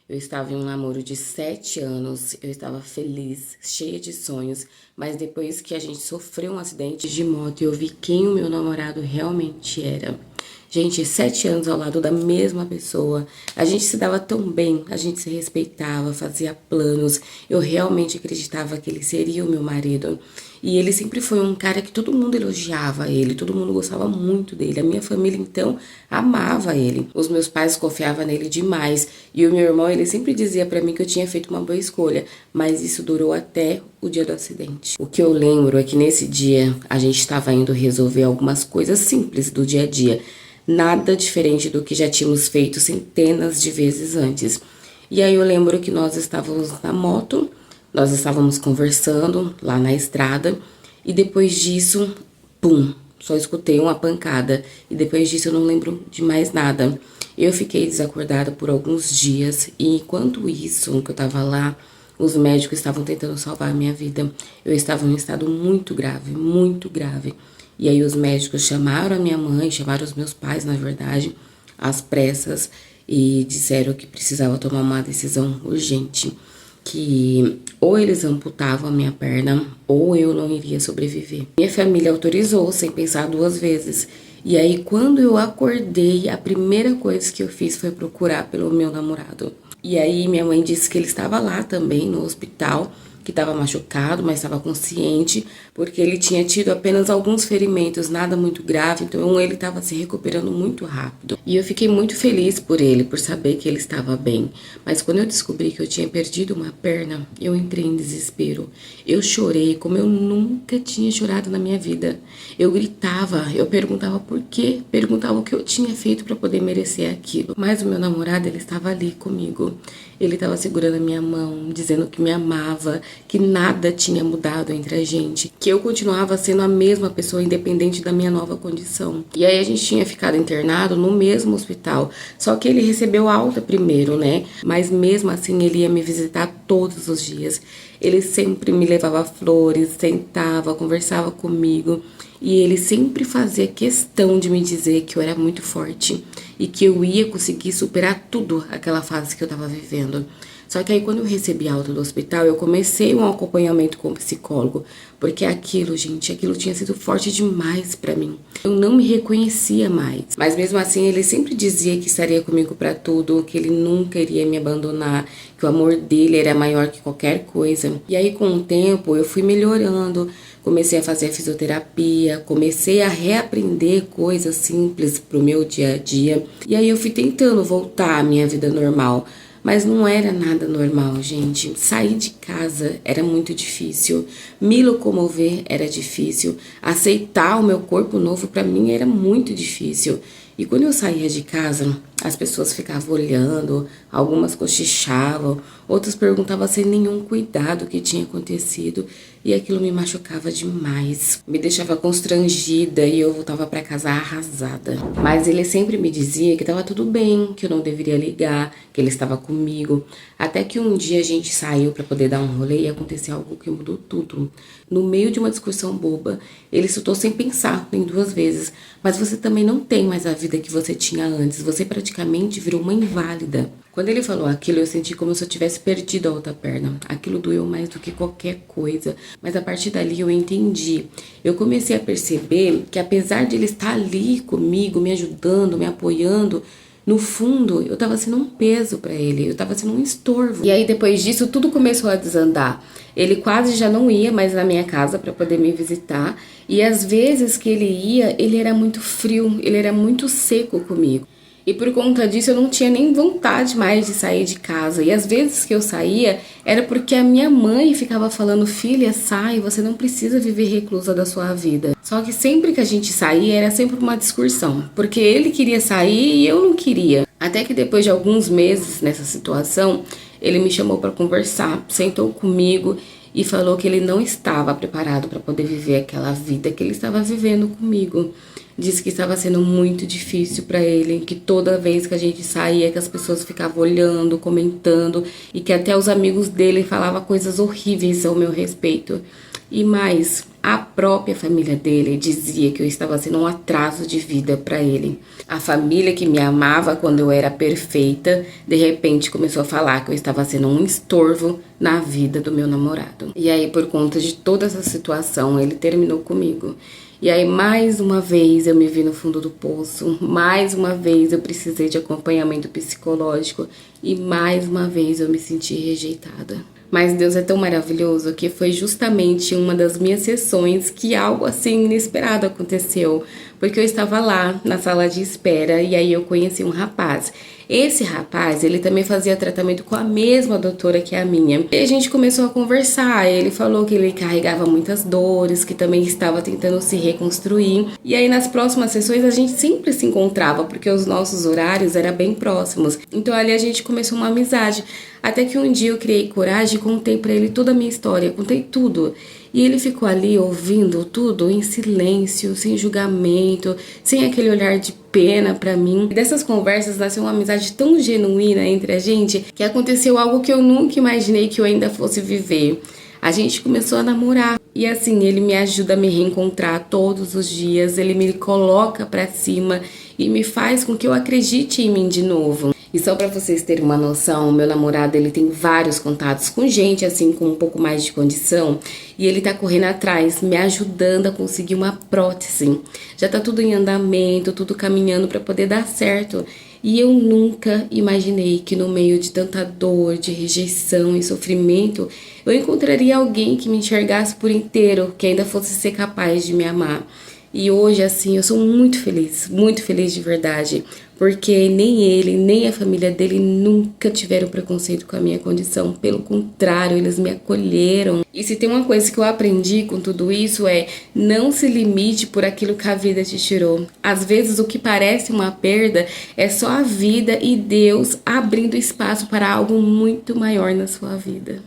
Eu estava em um namoro de 7 anos, eu estava feliz, cheia de sonhos, mas depois que a gente sofreu um acidente de moto, eu vi quem o meu namorado realmente era. Gente, 7 anos ao lado da mesma pessoa, a gente se dava tão bem, a gente se respeitava, fazia planos, eu realmente acreditava que ele seria o meu marido. E ele sempre foi um cara que todo mundo elogiava ele, todo mundo gostava muito dele. A minha família, então, amava ele. Os meus pais confiavam nele demais. E o meu irmão, ele sempre dizia pra mim que eu tinha feito uma boa escolha. Mas isso durou até o dia do acidente. O que eu lembro é que nesse dia, a gente estava indo resolver algumas coisas simples do dia a dia. Nada diferente do que já tínhamos feito centenas de vezes antes. E aí eu lembro que nós estávamos na moto, nós estávamos conversando lá na estrada e depois disso, pum, só escutei uma pancada e depois disso eu não lembro de mais nada. Eu fiquei desacordada por alguns dias e enquanto isso, que eu tava lá, os médicos estavam tentando salvar a minha vida. Eu estava em um estado muito grave, muito grave. E aí os médicos chamaram a minha mãe, chamaram os meus pais, na verdade, às pressas e disseram que precisava tomar uma decisão urgente, que ou eles amputavam a minha perna ou eu não iria sobreviver. Minha família autorizou sem pensar duas vezes. E aí quando eu acordei, a primeira coisa que eu fiz foi procurar pelo meu namorado. E aí minha mãe disse que ele estava lá também no hospital, que estava machucado, mas estava consciente, porque ele tinha tido apenas alguns ferimentos, nada muito grave, então ele estava se recuperando muito rápido. E eu fiquei muito feliz por ele, por saber que ele estava bem. Mas quando eu descobri que eu tinha perdido uma perna, eu entrei em desespero. Eu chorei como eu nunca tinha chorado na minha vida. Eu gritava, eu perguntava por quê, perguntava o que eu tinha feito para poder merecer aquilo. Mas o meu namorado, ele estava ali comigo. Ele estava segurando a minha mão, dizendo que me amava, que nada tinha mudado entre a gente, que eu continuava sendo a mesma pessoa independente da minha nova condição. E aí a gente tinha ficado internado no mesmo hospital, só que ele recebeu alta primeiro, né? Mas mesmo assim ele ia me visitar todos os dias. Ele sempre me levava flores, sentava, conversava comigo. E ele sempre fazia questão de me dizer que eu era muito forte e que eu ia conseguir superar tudo aquela fase que eu tava vivendo. Só que aí quando eu recebi alta do hospital, eu comecei um acompanhamento com o psicólogo, porque aquilo, gente, aquilo tinha sido forte demais pra mim. Eu não me reconhecia mais. Mas mesmo assim, ele sempre dizia que estaria comigo pra tudo, que ele nunca iria me abandonar, que o amor dele era maior que qualquer coisa. E aí com o tempo, eu fui melhorando. Comecei a fazer fisioterapia, comecei a reaprender coisas simples pro meu dia a dia. E aí eu fui tentando voltar à minha vida normal. Mas não era nada normal, gente. Sair de casa era muito difícil. Me locomover era difícil. Aceitar o meu corpo novo pra mim era muito difícil. E quando eu saía de casa, as pessoas ficavam olhando, algumas cochichavam, outras perguntavam sem nenhum cuidado o que tinha acontecido. E aquilo me machucava demais, me deixava constrangida e eu voltava pra casa arrasada. Mas ele sempre me dizia que tava tudo bem, que eu não deveria ligar, que ele estava comigo. Até que um dia a gente saiu pra poder dar um rolê e aconteceu algo que mudou tudo. No meio de uma discussão boba, ele soltou sem pensar, nem duas vezes. Mas você também não tem mais a vida que você tinha antes, você praticamente virou uma inválida. Quando ele falou aquilo, eu senti como se eu tivesse perdido a outra perna. Aquilo doeu mais do que qualquer coisa. Mas a partir dali eu entendi. Eu comecei a perceber que apesar de ele estar ali comigo, me ajudando, me apoiando, no fundo eu tava sendo um peso pra ele, eu tava sendo um estorvo. E aí depois disso tudo começou a desandar. Ele quase já não ia mais na minha casa pra poder me visitar. E às vezes que ele ia, ele era muito frio, ele era muito seco comigo. E por conta disso eu não tinha nem vontade mais de sair de casa. E às vezes que eu saía era porque a minha mãe ficava falando: filha, sai, você não precisa viver reclusa da sua vida. Só que sempre que a gente saía era sempre uma discussão, porque ele queria sair e eu não queria. Até que depois de alguns meses nessa situação, ele me chamou para conversar, sentou comigo e falou que ele não estava preparado para poder viver aquela vida que ele estava vivendo comigo. Disse que estava sendo muito difícil para ele, que toda vez que a gente saía, que as pessoas ficavam olhando, comentando, e que até os amigos dele falavam coisas horríveis ao meu respeito. E mais, A própria família dele dizia que eu estava sendo um atraso de vida para ele. A família que me amava quando eu era perfeita, de repente começou a falar que eu estava sendo um estorvo na vida do meu namorado. E aí, por conta de toda essa situação, ele terminou comigo. E aí, mais uma vez, eu me vi no fundo do poço. Mais uma vez, eu precisei de acompanhamento psicológico. E mais uma vez, eu me senti rejeitada. Mas Deus é tão maravilhoso que foi justamente uma das minhas sessões que algo assim inesperado aconteceu. Porque eu estava lá na sala de espera e aí eu conheci um rapaz. Esse rapaz, ele também fazia tratamento com a mesma doutora que a minha. E a gente começou a conversar, ele falou que ele carregava muitas dores, que também estava tentando se reconstruir. E aí nas próximas sessões a gente sempre se encontrava, porque os nossos horários eram bem próximos. Então ali a gente começou uma amizade. Até que um dia eu criei coragem e contei pra ele toda a minha história, contei tudo. E ele ficou ali ouvindo tudo em silêncio, sem julgamento, sem aquele olhar de pena pra mim. E dessas conversas nasceu uma amizade tão genuína entre a gente que aconteceu algo que eu nunca imaginei que eu ainda fosse viver. A gente começou a namorar. E assim, ele me ajuda a me reencontrar todos os dias, ele me coloca pra cima e me faz com que eu acredite em mim de novo. E só pra vocês terem uma noção, o meu namorado, ele tem vários contatos com gente, assim, com um pouco mais de condição. E ele tá correndo atrás, me ajudando a conseguir uma prótese. Já tá tudo em andamento, tudo caminhando pra poder dar certo. E eu nunca imaginei que no meio de tanta dor, de rejeição e sofrimento, eu encontraria alguém que me enxergasse por inteiro, que ainda fosse ser capaz de me amar. E hoje, assim, eu sou muito feliz de verdade, porque nem ele, nem a família dele nunca tiveram preconceito com a minha condição. Pelo contrário, eles me acolheram. E se tem uma coisa que eu aprendi com tudo isso é não se limite por aquilo que a vida te tirou. Às vezes, o que parece uma perda é só a vida e Deus abrindo espaço para algo muito maior na sua vida.